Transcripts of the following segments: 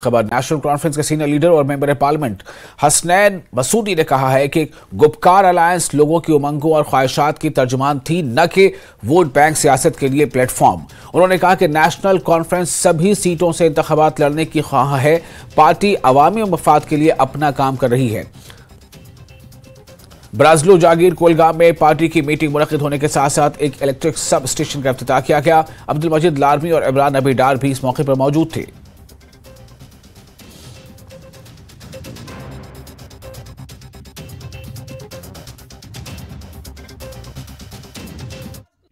खबर national conference के senior leader और मेंबर पार्लियामेंट हसनैन मसूदी ने कहा है कि गुपकार अलायंस लोगों की उमंगों और ख्वाहिशात की तर्जुमान थी, न कि वोट बैंक सियासत के लिए प्लेटफॉर्म। उन्होंने कहा कि नेशनल कॉन्फ्रेंस सभी सीटों से इंतखाबात लड़ने की ख्वाह है। पार्टी अवामी मफाद के लिए अपना काम कर रही है। ब्राजलो जागीर कोलगाम में पार्टी की मीटिंग मुनक्किद होने के साथ साथ एक इलेक्ट्रिक सब स्टेशन का इफ्तिताह किया गया। अब्दुल मजीद लारमी और इमरान नबी डार भी इस मौके पर मौजूद थे।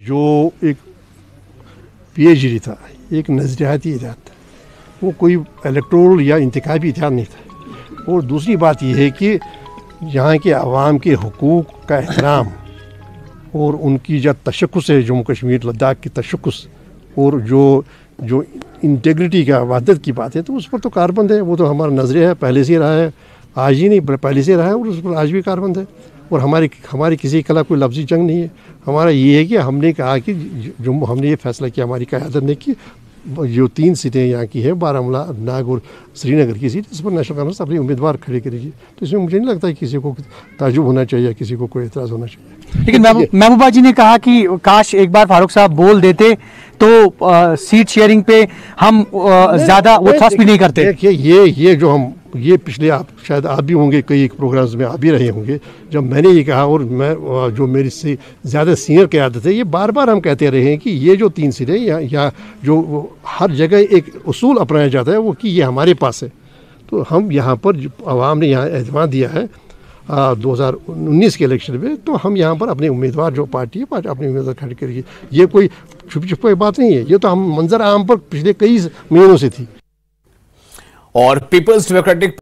जो एक पीएचडी था, एक नज़रियाती इतिहाद था, वो कोई इलेक्टोरल या इंतखाबी इतिहाद नहीं था। और दूसरी बात यह है कि यहाँ के अवाम के हुकूक का एहतराम और उनकी जो तशक्कुस है, जम्मू कश्मीर लद्दाख की तशक्कुस और जो इंटेग्रिटी का वहदत की बात है, तो उस पर तो कारबंद है। वो तो हमारा नज़रिया है, पहले से रहा है, आज ही नहीं पहले से रहा है और उस पर आज भी कारबंद है। और हमारी किसी के खिलाफ कोई लफ्ज़ी जंग नहीं है। हमारा ये है कि हमने कहा कि हमने ये फैसला किया, हमारी क़यादत ने, कि जो 3 सीटें यहाँ की हैं, बारामूला, अनंतनाग और श्रीनगर की सीट, इस पर नेशनल कॉन्फ्रेंस अपनी उम्मीदवार खड़े करेगी। तो इसमें मुझे नहीं लगता है किसी को ताजुब होना चाहिए, किसी को कोई एतराज़ होना चाहिए। लेकिन महबूबा जी ने कहा कि काश एक बार फारूक साहब बोल देते तो सीट शेयरिंग पे हम ज़्यादा वो ट्रस्ट भी नहीं करते। देखिए, ये पिछले शायद आप भी होंगे, कई प्रोग्राम्स में आप भी रहे होंगे, जब मैंने ये कहा, और मैं जो मेरी से ज़्यादा सीनियर क़यादत है, ये बार बार हम कहते रहे हैं कि ये जो 3 सीटें या जो हर जगह एक उसूल अपनाया जाता है वो कि ये हमारे पास है। तो हम यहाँ पर आवाम ने यहाँ एतमाद दिया है 2019 के इलेक्शन में, तो हम यहाँ पर अपने उम्मीदवार, जो पार्टी है, अपने उम्मीदवार खड़े करेगी। ये कोई छुपी छुपी बात नहीं है, ये तो हम मंजर आम पर पिछले कई महीनों से थी। और पीपल्स डेमोक्रेटिक